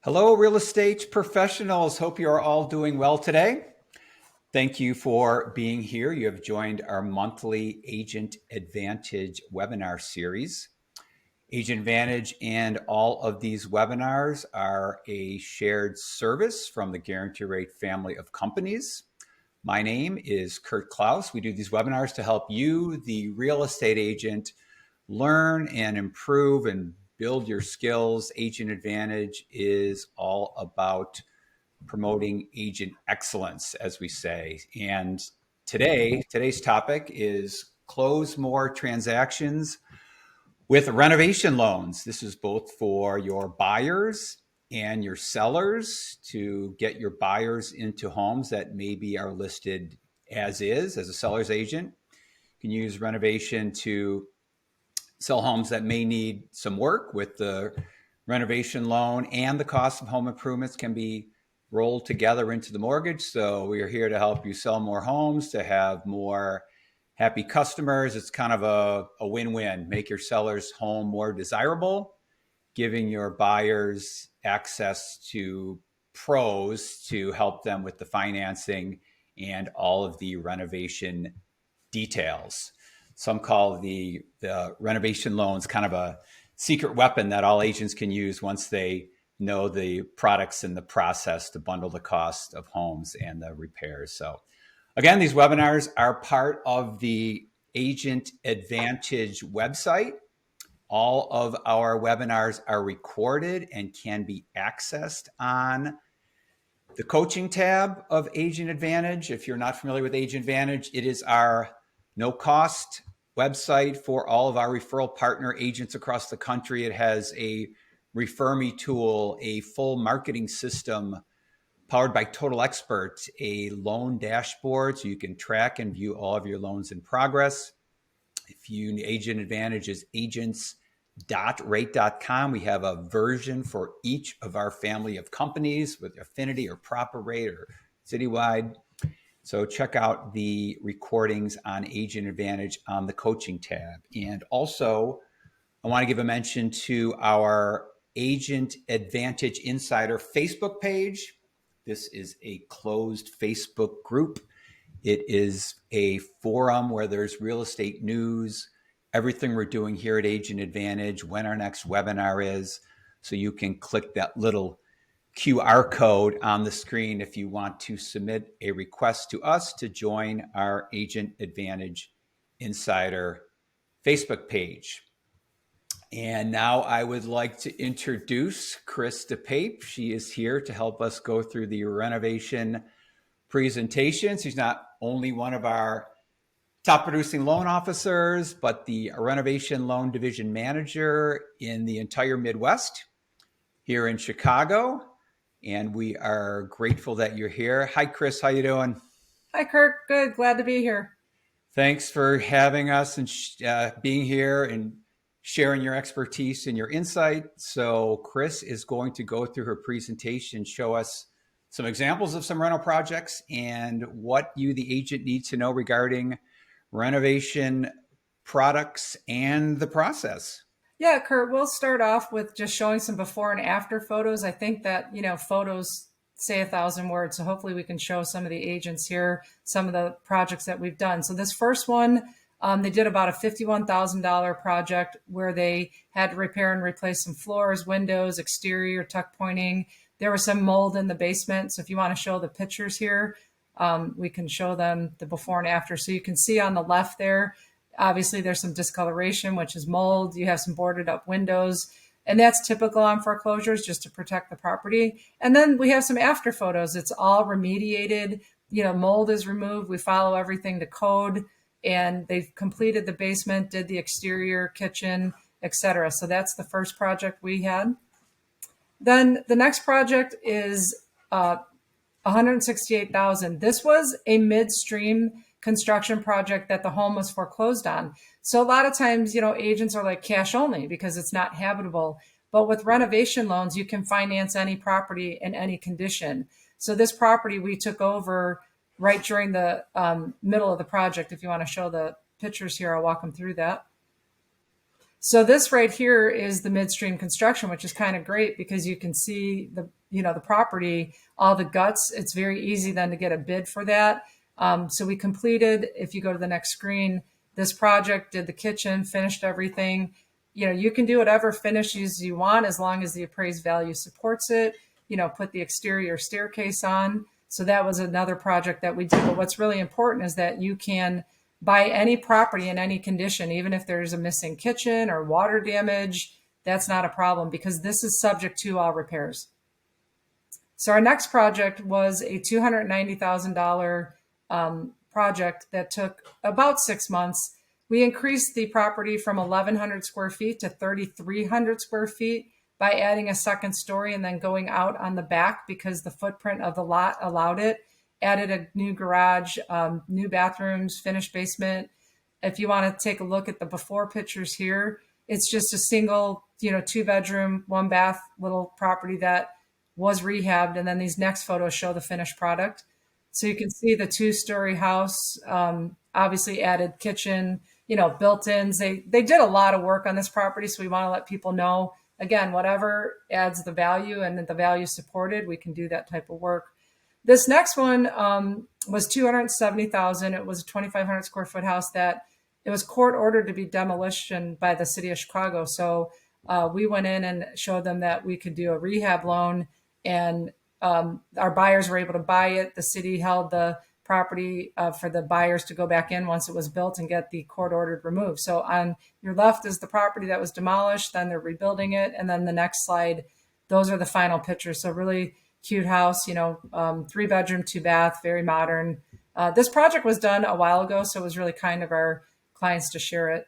Hello, real estate professionals. Hope you are all doing well today. Thank you for being here. You have joined our monthly Agent Advantage webinar series. Agent Advantage and all of these webinars are a shared service from the Guarantee Rate family of companies. My name is Kurt Klaus. We do these webinars to help you, the real estate agent, learn and improve and build your skills. Agent Advantage is all about promoting agent excellence, as we say. And today's topic is close more transactions with renovation loans. This is both for your buyers and your sellers to get your buyers into homes that maybe are listed as is, as a seller's agent. You can use renovation to sell homes that may need some work with the renovation loan, and the cost of home improvements can be rolled together into the mortgage. So we are here to help you sell more homes, to have more happy customers. It's kind of a win-win. Make your seller's home more desirable, giving your buyers access to pros to help them with the financing and all of the renovation details. Some call the renovation loans kind of a secret weapon that all agents can use once they know the products and the process to bundle the cost of homes and the repairs. So again, these webinars are part of the Agent Advantage website. All of our webinars are recorded and can be accessed on the coaching tab of Agent Advantage. If you're not familiar with Agent Advantage, it is our no cost website for all of our referral partner agents across the country. It has a Refer Me tool, a full marketing system powered by Total Expert, a loan dashboard so you can track and view all of your loans in progress. If you need Agent Advantage is agents.rate.com. We have a version for each of our family of companies with affinity or proper rate or citywide. So check out the recordings on Agent Advantage on the coaching tab. And also, I want to give a mention to our Agent Advantage Insider Facebook page. This is a closed Facebook group. It is a forum where there's real estate news, everything we're doing here at Agent Advantage, when our next webinar is. So you can click that little QR code on the screen if you want to submit a request to us to join our Agent Advantage Insider Facebook page. And now I would like to introduce Chris DePaepe. She is here to help us go through the renovation presentation. She's not only one of our top producing loan officers, but the renovation loan division manager in the entire Midwest here in Chicago. And we are grateful that you're here. Hi, Chris. How you doing? Hi, Kurt. Good. Glad to be here. Thanks for having us and being here and sharing your expertise and your insight. So Chris is going to go through her presentation, show us some examples of some rental projects and what you, the agent, need to know regarding renovation products and the process. Yeah, Kurt, we'll start off with just showing some before and after photos. I think that, photos say 1,000 words. So hopefully we can show some of the agents here, some of the projects that we've done. So this first one, they did about a $51,000 project where they had to repair and replace some floors, windows, exterior, tuck pointing. There was some mold in the basement. So if you want to show the pictures here, we can show them the before and after. So you can see on the left there, obviously there's some discoloration, which is mold. You have some boarded up windows, and that's typical on foreclosures just to protect the property. And then we have some after photos. It's all remediated. Mold is removed. We follow everything to code, and they've completed the basement, did the exterior, kitchen, etc. So that's the first project we had. Then the next project is 168,000. This was a midstream construction project that the home was foreclosed on. So a lot of times, agents are like cash only because it's not habitable. But with renovation loans, you can finance any property in any condition. So this property we took over right during the middle of the project. If you want to show the pictures here, I'll walk them through that. So this right here is the midstream construction, which is kind of great because you can see the property, all the guts. It's very easy then to get a bid for that. So we completed, if you go to the next screen, this project, did the kitchen, finished everything. You can do whatever finishes you want as long as the appraised value supports it. Put the exterior staircase on. So that was another project that we did. But what's really important is that you can buy any property in any condition, even if there's a missing kitchen or water damage. That's not a problem because this is subject to all repairs. So our next project was a $290,000 project that took about 6 months. We increased the property from 1,100 square feet to 3,300 square feet by adding a second story and then going out on the back because the footprint of the lot allowed it. Added a new garage, new bathrooms, finished basement. If you want to take a look at the before pictures here, it's just a single, 2-bedroom, 1-bath little property that was rehabbed. And then these next photos show the finished product. So you can see the 2-story house, obviously added kitchen, built-ins. They did a lot of work on this property. So we want to let people know, again, whatever adds the value and the value supported, we can do that type of work. This next one was $270,000. It was a 2,500 square foot house that it was court ordered to be demolition by the city of Chicago. So we went in and showed them that we could do a rehab loan, and our buyers were able to buy it. The city held the property for the buyers to go back in once it was built and get the court ordered removed. So on your left is the property that was demolished, then they're rebuilding it. And then the next slide, those are the final pictures. So really cute house, 3-bedroom, 2-bath, very modern. This project was done a while ago, so it was really kind of our clients to share it.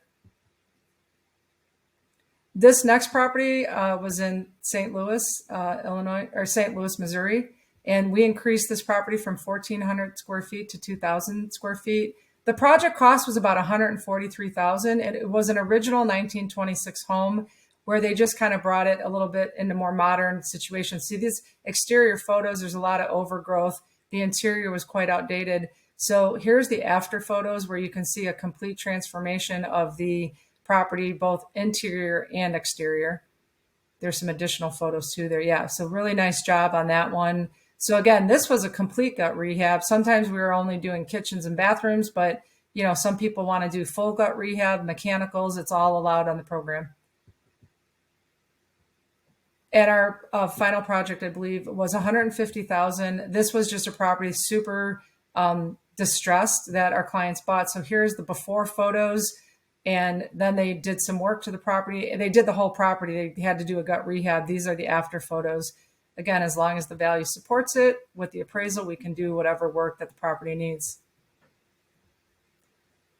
This next property was in St. Louis, Illinois, or St. Louis, Missouri. And we increased this property from 1,400 square feet to 2,000 square feet. The project cost was about $143,000, and it was an original 1926 home where they just kind of brought it a little bit into more modern situations. See these exterior photos, there's a lot of overgrowth. The interior was quite outdated. So here's the after photos where you can see a complete transformation of the property, both interior and exterior. There's some additional photos too there. Yeah, so really nice job on that one. So again, this was a complete gut rehab. Sometimes we were only doing kitchens and bathrooms, but some people want to do full gut rehab, mechanicals. It's all allowed on the program. And our final project, I believe, was $150,000. This was just a property super distressed that our clients bought. So here's the before photos. And then they did some work to the property. They did the whole property. They had to do a gut rehab. These are the after photos. Again, as long as the value supports it, with the appraisal, we can do whatever work that the property needs.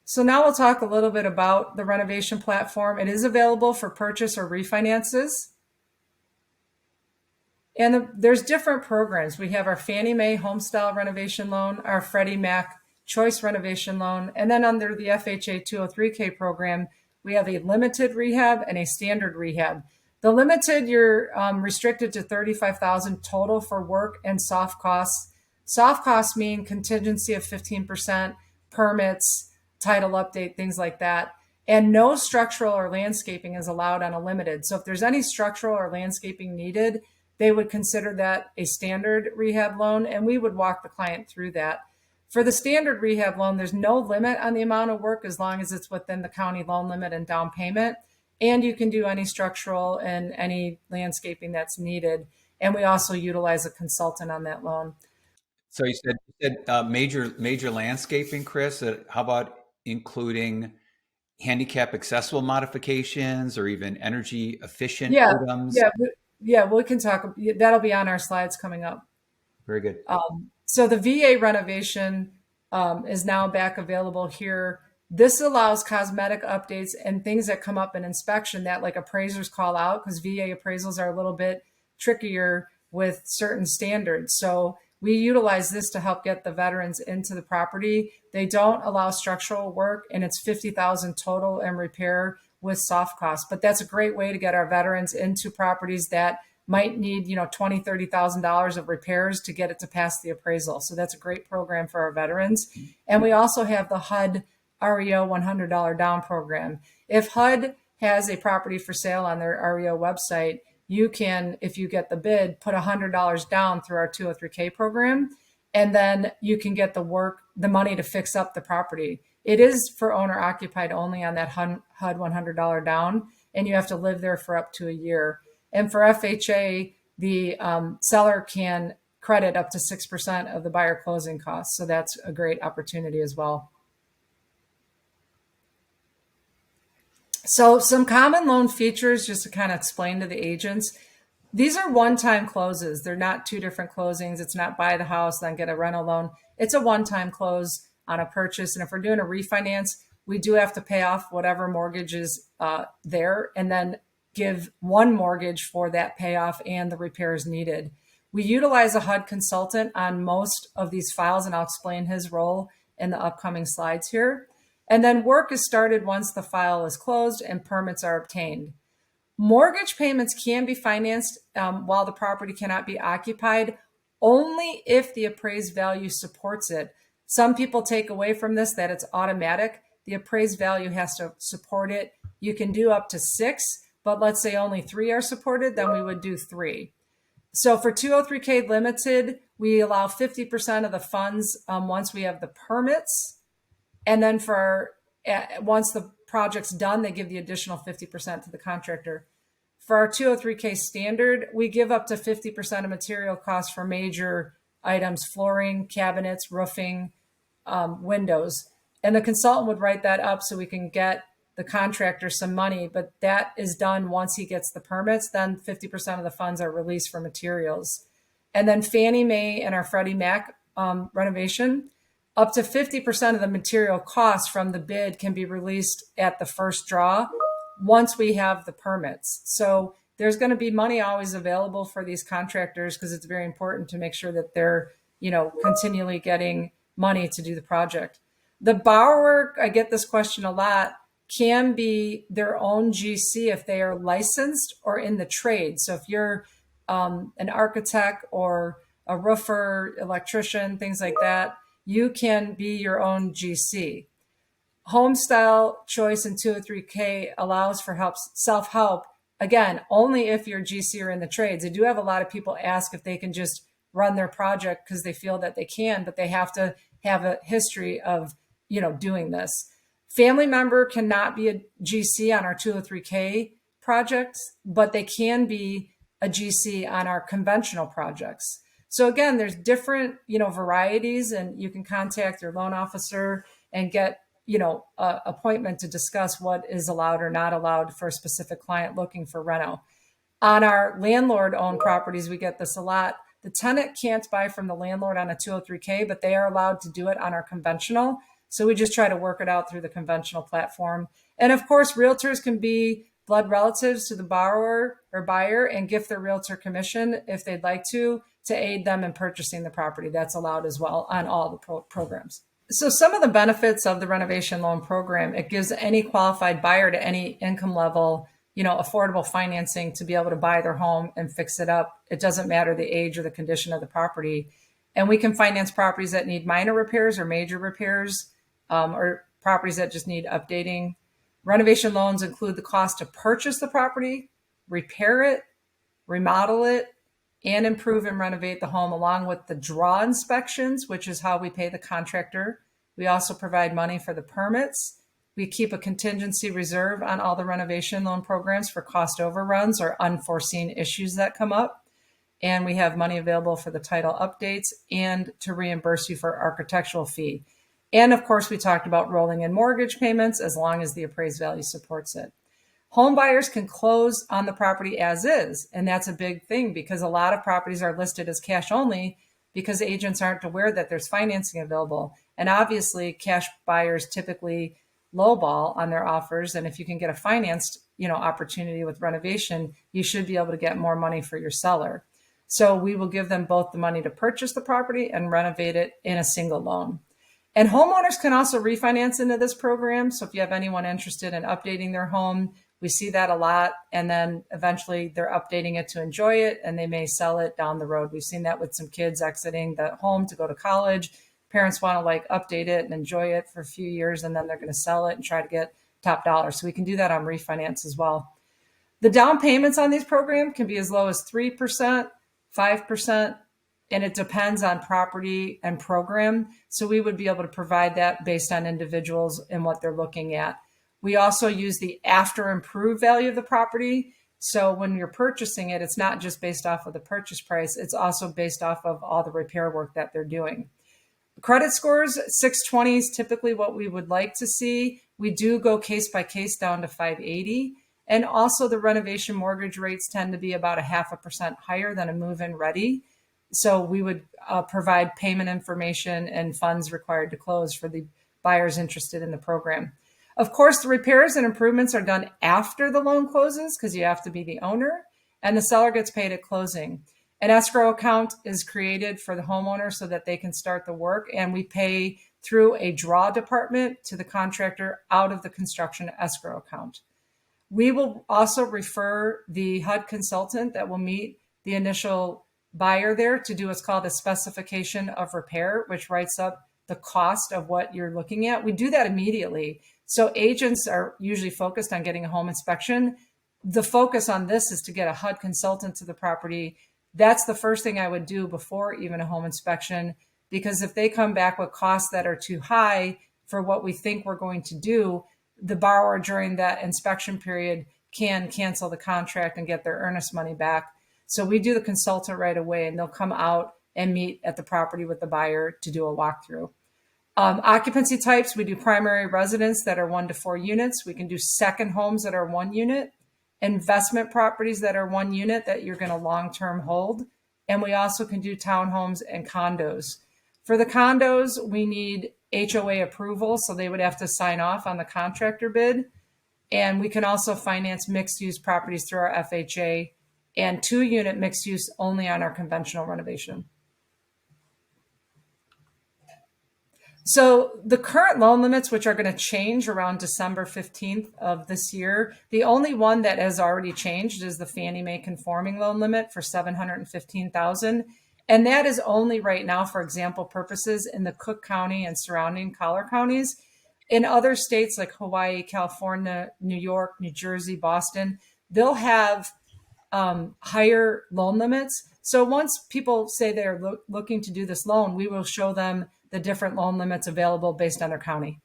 So now we'll talk a little bit about the renovation platform. It is available for purchase or refinances. And there's different programs. We have our Fannie Mae Homestyle Renovation Loan, our Freddie Mac Choice Renovation Loan, and then under the FHA 203K program, we have a limited rehab and a standard rehab. The limited, you're restricted to $35,000 total for work and soft costs. Soft costs mean contingency of 15%, permits, title update, things like that. And no structural or landscaping is allowed on a limited. So if there's any structural or landscaping needed, they would consider that a standard rehab loan, and we would walk the client through that. For the standard rehab loan, there's no limit on the amount of work as long as it's within the county loan limit and down payment. And you can do any structural and any landscaping that's needed. And we also utilize a consultant on that loan. So you said major landscaping, Chris. How about including handicap accessible modifications or even energy efficient items? Yeah, we can talk. That'll be on our slides coming up. Very good. So the VA renovation is now back available here. This allows cosmetic updates and things that come up in inspection that like appraisers call out, because VA appraisals are a little bit trickier with certain standards. So we utilize this to help get the veterans into the property. They don't allow structural work, and it's $50,000 total and repair with soft costs. But that's a great way to get our veterans into properties that might need, $20,000, $30,000 of repairs to get it to pass the appraisal. So that's a great program for our veterans. And we also have the HUD REO $100 down program. If HUD has a property for sale on their REO website, you can, if you get the bid, put $100 down through our 203K program, and then you can get the money to fix up the property. It is for owner occupied only on that HUD $100 down, and you have to live there for up to a year. And for FHA, the seller can credit up to 6% of the buyer closing costs. So that's a great opportunity as well. So some common loan features, just to kind of explain to the agents. These are one-time closes. They're not two different closings. It's not buy the house, then get a rental loan. It's a one-time close on a purchase. And if we're doing a refinance, we do have to pay off whatever mortgage is there, and then give one mortgage for that payoff and the repairs needed. We utilize a HUD consultant on most of these files, and I'll explain his role in the upcoming slides here. And then work is started once the file is closed and permits are obtained. Mortgage payments can be financed while the property cannot be occupied, only if the appraised value supports it. Some people take away from this that it's automatic. The appraised value has to support it. You can do up to 6, but let's say only 3 are supported, then we would do 3. So for 203K Limited, we allow 50% of the funds once we have the permits. And then once the project's done, they give the additional 50% to the contractor. For our 203K Standard, we give up to 50% of material costs for major items: flooring, cabinets, roofing, windows. And the consultant would write that up so we can get the contractor some money, but that is done once he gets the permits. Then 50% of the funds are released for materials. And then Fannie Mae and our Freddie Mac renovation, up to 50% of the material costs from the bid can be released at the first draw once we have the permits. So there's going to be money always available for these contractors, because it's very important to make sure that they're, continually getting money to do the project. The borrower, I get this question a lot, can be their own GC if they are licensed or in the trade. So if you're an architect or a roofer, electrician, things like that, you can be your own GC. Home style choice in 203K allows for self-help, again, only if you're GC or in the trades. I do have a lot of people ask if they can just run their project because they feel that they can, but they have to have a history of, doing this. Family member cannot be a GC on our 203K projects, but they can be a GC on our conventional projects. So again, there's different, varieties, and you can contact your loan officer and get, an appointment to discuss what is allowed or not allowed for a specific client looking for reno. On our landlord-owned properties, we get this a lot. The tenant can't buy from the landlord on a 203K, but they are allowed to do it on our conventional. So we just try to work it out through the conventional platform. And of course, realtors can be blood relatives to the borrower or buyer and gift their realtor commission if they'd like to aid them in purchasing the property. That's allowed as well on all the programs. So some of the benefits of the renovation loan program: it gives any qualified buyer to any income level, affordable financing to be able to buy their home and fix it up. It doesn't matter the age or the condition of the property. And we can finance properties that need minor repairs or major repairs, or properties that just need updating. Renovation loans include the cost to purchase the property, repair it, remodel it, and improve and renovate the home, along with the draw inspections, which is how we pay the contractor. We also provide money for the permits. We keep a contingency reserve on all the renovation loan programs for cost overruns or unforeseen issues that come up. And we have money available for the title updates and to reimburse you for architectural fee. And of course, we talked about rolling in mortgage payments as long as the appraised value supports it. Home buyers can close on the property as is. And that's a big thing, because a lot of properties are listed as cash only because agents aren't aware that there's financing available. And obviously, cash buyers typically lowball on their offers. And if you can get a financed, opportunity with renovation, you should be able to get more money for your seller. So we will give them both the money to purchase the property and renovate it in a single loan. And homeowners can also refinance into this program. So if you have anyone interested in updating their home, we see that a lot. And then eventually they're updating it to enjoy it, and they may sell it down the road. We've seen that with some kids exiting the home to go to college. Parents want to update it and enjoy it for a few years, and then they're going to sell it and try to get top dollar. So we can do that on refinance as well. The down payments on these programs can be as low as 3%, 5%, and it depends on property and program. So we would be able to provide that based on individuals and what they're looking at. We also use the after improved value of the property. So when you're purchasing it, it's not just based off of the purchase price, it's also based off of all the repair work that they're doing. Credit scores, 620 is typically what we would like to see. We do go case by case down to 580. And also the renovation mortgage rates tend to be about 0.5% higher than a move-in ready. So we would provide payment information and funds required to close for the buyers interested in the program. Of course, the repairs and improvements are done after the loan closes because you have to be the owner, and the seller gets paid at closing. An escrow account is created for the homeowner so that they can start the work, and we pay through a draw department to the contractor out of the construction escrow account. We will also refer the HUD consultant that will meet the initial buyer there to do what's called a specification of repair, which writes up the cost of what you're looking at. We do that immediately. So agents are usually focused on getting a home inspection. The focus on this is to get a HUD consultant to the property. That's the first thing I would do before even a home inspection, because if they come back with costs that are too high for what we think we're going to do, the borrower during that inspection period can cancel the contract and get their earnest money back. So we do the consultant right away, and they'll come out and meet at the property with the buyer to do a walkthrough. Occupancy types, we do primary residence that are 1 to 4 units. We can do second homes that are 1 unit, investment properties that are 1 unit that you're going to long-term hold. And we also can do townhomes and condos. For the condos, we need HOA approval, so they would have to sign off on the contractor bid. And we can also finance mixed-use properties through our FHA, and 2-unit mixed use only on our conventional renovation. So the current loan limits, which are going to change around December 15th of this year, the only one that has already changed is the Fannie Mae conforming loan limit for $715,000. And that is only right now for example purposes in the Cook County and surrounding collar counties. In other states like Hawaii, California, New York, New Jersey, Boston, they'll have higher loan limits. So once people say they're looking to do this loan, we will show them the different loan limits available based on their county.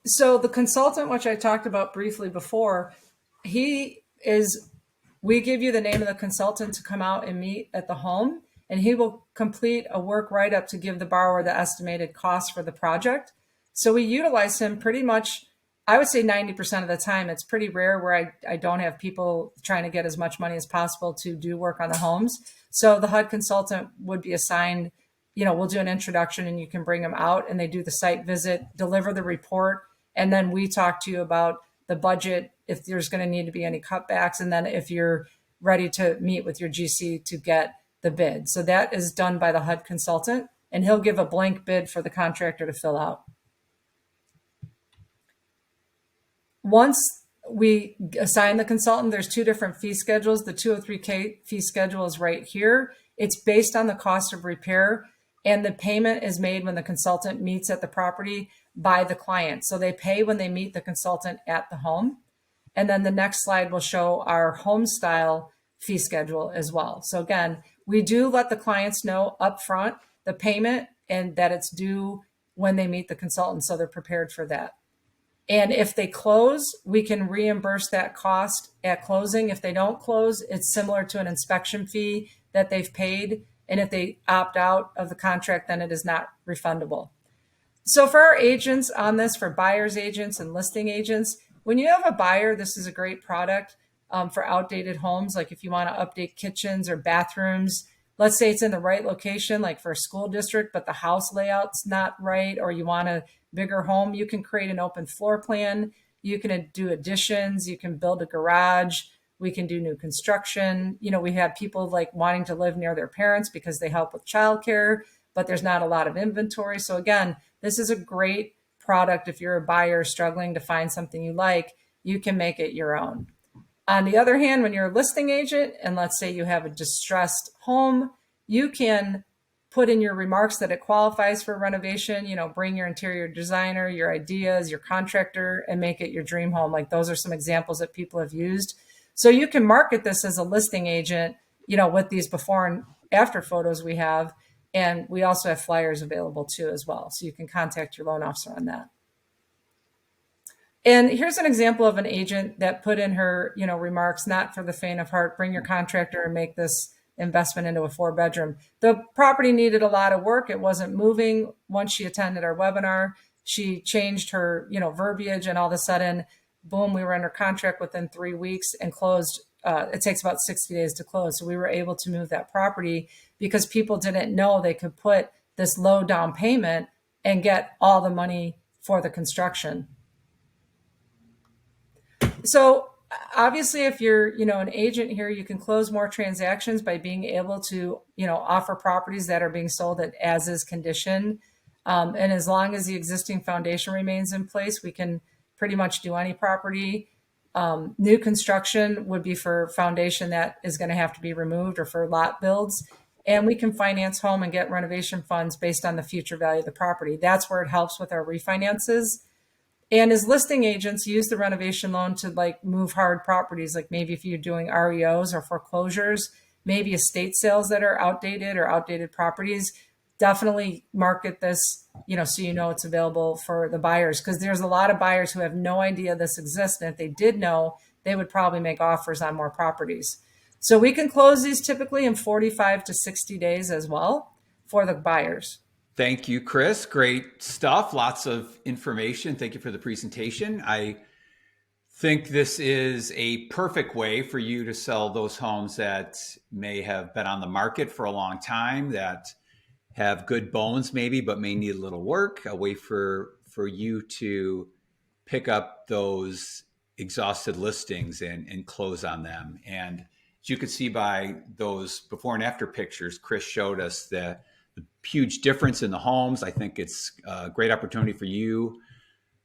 So the consultant, which I talked about briefly before, we give you the name of the consultant to come out and meet at the home, and he will complete a work write-up to give the borrower the estimated cost for the project. So we utilize him pretty much, I would say 90% of the time. It's pretty rare where I don't have people trying to get as much money as possible to do work on the homes. So the HUD consultant would be assigned, we'll do an introduction and you can bring them out and they do the site visit, deliver the report, and then we talk to you about the budget, if there's going to need to be any cutbacks, and then if you're ready to meet with your GC to get the bid. So that is done by the HUD consultant, and he'll give a blank bid for the contractor to fill out. Once we assign the consultant, there's 2 different fee schedules. The 203K fee schedule is right here. It's based on the cost of repair, and the payment is made when the consultant meets at the property by the client. So they pay when they meet the consultant at the home. And then the next slide will show our home style fee schedule as well. So again, we do let the clients know upfront the payment and that it's due when they meet the consultant, so they're prepared for that. And if they close, we can reimburse that cost at closing. If they don't close, it's similar to an inspection fee that they've paid. And if they opt out of the contract, then it is not refundable. So for our agents on this, for buyer's agents and listing agents, when you have a buyer, this is a great product for outdated homes. Like if you want to update kitchens or bathrooms, let's say it's in the right location, like for a school district, but the house layout's not right, or you want a bigger home, you can create an open floor plan. You can do additions. You can build a garage. We can do new construction. We have people like wanting to live near their parents because they help with childcare, but there's not a lot of inventory. So again, this is a great product. If you're a buyer struggling to find something you like, you can make it your own. On the other hand, when you're a listing agent and let's say you have a distressed home, you can put in your remarks that it qualifies for renovation. Bring your interior designer, your ideas, your contractor, and make it your dream home. Like, those are some examples that people have used. So you can market this as a listing agent, with these before and after photos we have. And we also have flyers available too as well. So you can contact your loan officer on that. And here's an example of an agent that put in her, remarks, not for the faint of heart. Bring your contractor and make this investment into a 4-bedroom. The property needed a lot of work. It wasn't moving. Once she attended our webinar, she changed her, verbiage, and all of a sudden, boom, we were under contract within 3 weeks and closed. It takes about 60 days to close. So we were able to move that property because people didn't know they could put this low down payment and get all the money for the construction. So obviously, if you're, an agent here, you can close more transactions by being able to, offer properties that are being sold at as is condition. And as long as the existing foundation remains in place, we can pretty much do any property. New construction would be for foundation that is going to have to be removed, or for lot builds. And we can finance home and get renovation funds based on the future value of the property. That's where it helps with our refinances. And as listing agents, use the renovation loan to move hard properties. Like, maybe if you're doing REOs or foreclosures, maybe estate sales that are outdated or outdated properties, definitely market this, so it's available for the buyers. Because there's a lot of buyers who have no idea this exists. And if they did know, they would probably make offers on more properties. So we can close these typically in 45 to 60 days as well for the buyers. Thank you, Chris. Great stuff. Lots of information. Thank you for the presentation. I think this is a perfect way for you to sell those homes that may have been on the market for a long time, that have good bones maybe, but may need a little work. A way for you to pick up those exhausted listings and close on them. And as you can see by those before and after pictures, Chris showed us the huge difference in the homes. I think it's a great opportunity for you,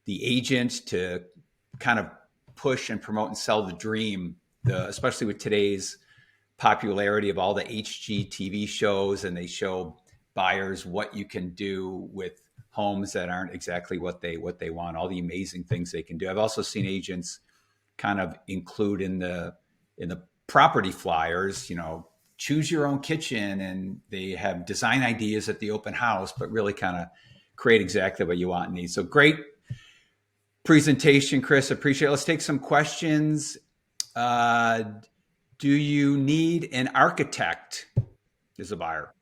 the agent, to kind of push and promote and sell the dream, especially with today's popularity of all the HGTV shows, and they show buyers what you can do with homes that aren't exactly what they want, all the amazing things they can do. I've also seen agents kind of include in the property flyers, choose your own kitchen, and they have design ideas at the open house, but really kind of create exactly what you want and need. So great presentation, Chris. Appreciate it. Let's take some questions. Do you need an architect as a buyer?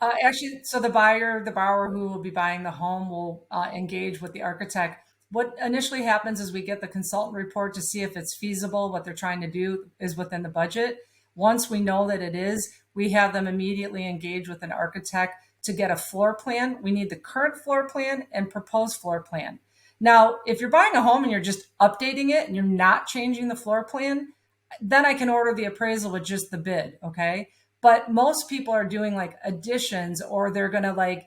Actually, so the borrower who will be buying the home will engage with the architect. What initially happens is we get the consultant report to see if it's feasible, what they're trying to do is within the budget. Once we know that it is, we have them immediately engage with an architect to get a floor plan. We need the current floor plan and proposed floor plan. Now, if you're buying a home and you're just updating it and you're not changing the floor plan, then I can order the appraisal with just the bid, okay? But most people are doing additions, or they're going to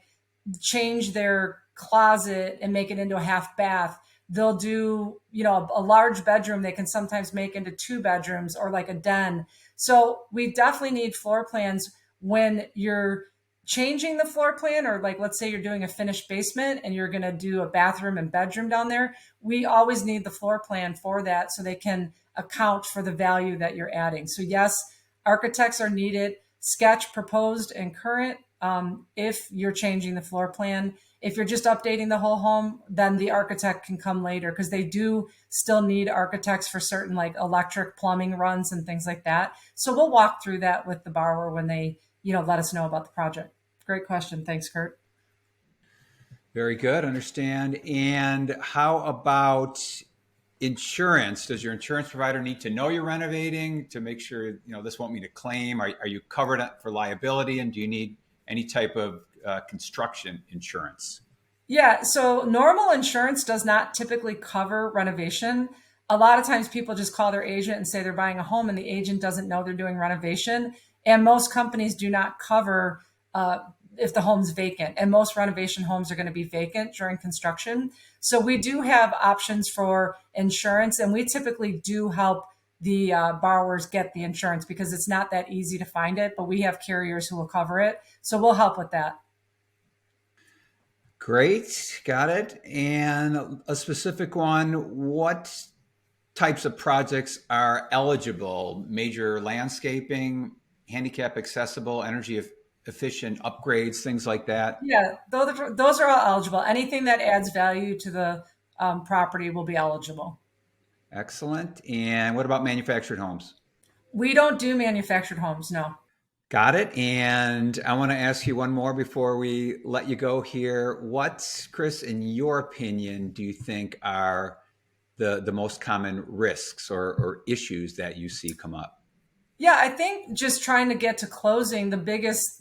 change their closet and make it into a half bath. They'll do, a large bedroom they can sometimes make into 2 bedrooms, or a den. So we definitely need floor plans when you're changing the floor plan, or let's say you're doing a finished basement and you're going to do a bathroom and bedroom down there. We always need the floor plan for that, so they can account for the value that you're adding. So yes, architects are needed. Sketch, proposed, and current if you're changing the floor plan. If you're just updating the whole home, then the architect can come later, because they do still need architects for certain electric plumbing runs and things like that. So we'll walk through that with the borrower when they, let us know about the project. Great question. Thanks, Kurt. Very good. Understand. And how about insurance? Does your insurance provider need to know you're renovating to make sure, this won't mean a claim? Are you covered for liability? And do you need any type of construction insurance? Yeah, so normal insurance does not typically cover renovation. A lot of times people just call their agent and say they're buying a home, and the agent doesn't know they're doing renovation. And most companies do not cover if the home's vacant. And most renovation homes are going to be vacant during construction. So we do have options for insurance, and we typically do help the borrowers get the insurance, because it's not that easy to find it, but we have carriers who will cover it. So we'll help with that. Great, got it. And a specific one, what types of projects are eligible? Major landscaping, handicap accessible, energy efficient upgrades, things like that. Yeah, those are all eligible. Anything that adds value to the property will be eligible. Excellent. And what about manufactured homes? We don't do manufactured homes, no. Got it. And I want to ask you one more before we let you go here. What, Chris, in your opinion, do you think are the most common risks or issues that you see come up? Yeah, I think just trying to get to closing, the biggest,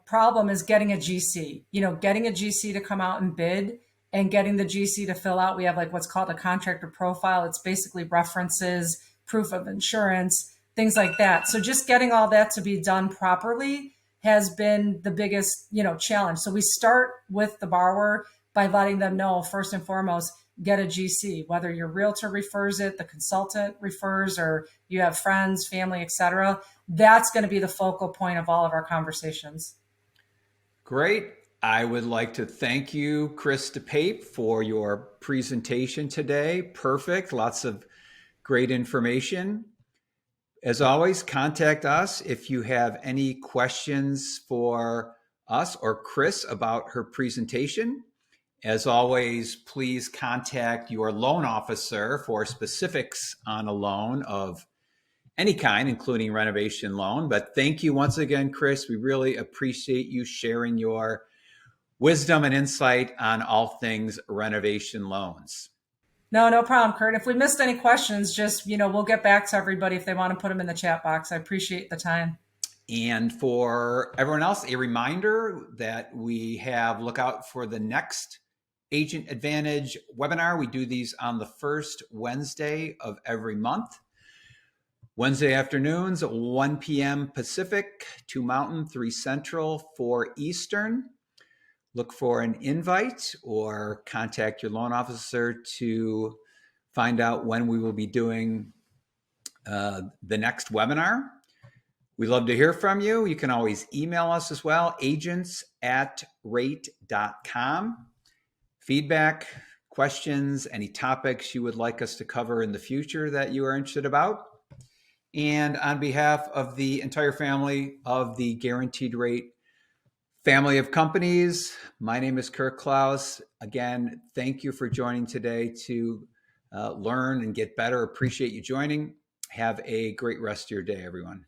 problem is getting a GC. Getting a GC to come out and bid, and getting the GC to fill out. We have like what's called a contractor profile. It's basically references, proof of insurance, things like that. So just getting all that to be done properly has been the biggest, challenge. So we start with the borrower by letting them know, first and foremost, get a GC, whether your realtor refers it, the consultant refers, or you have friends, family, etc. That's going to be the focal point of all of our conversations. Great. I would like to thank you, Chris DePaepe, for your presentation today. Perfect. Lots of great information. As always, contact us if you have any questions for us or Chris about her presentation. As always, please contact your loan officer for specifics on a loan of any kind, including renovation loan. But thank you once again, Chris. We really appreciate you sharing your wisdom and insight on all things renovation loans. No problem, Kurt. If we missed any questions, just, we'll get back to everybody if they want to put them in the chat box. I appreciate the time. And for everyone else, a reminder that we have look out for the next Agent Advantage webinar. We do these on the first Wednesday of every month. Wednesday afternoons, 1 p.m. Pacific, 2 Mountain, 3 Central, 4 Eastern. Look for an invite or contact your loan officer to find out when we will be doing the next webinar. We love to hear from you. You can always email us as well, agents@rate.com. Feedback, questions, any topics you would like us to cover in the future that you are interested about. And on behalf of the entire family of the Guaranteed Rate family of companies, my name is Kurt Klaus. Again, thank you for joining today to learn and get better. Appreciate you joining. Have a great rest of your day, everyone.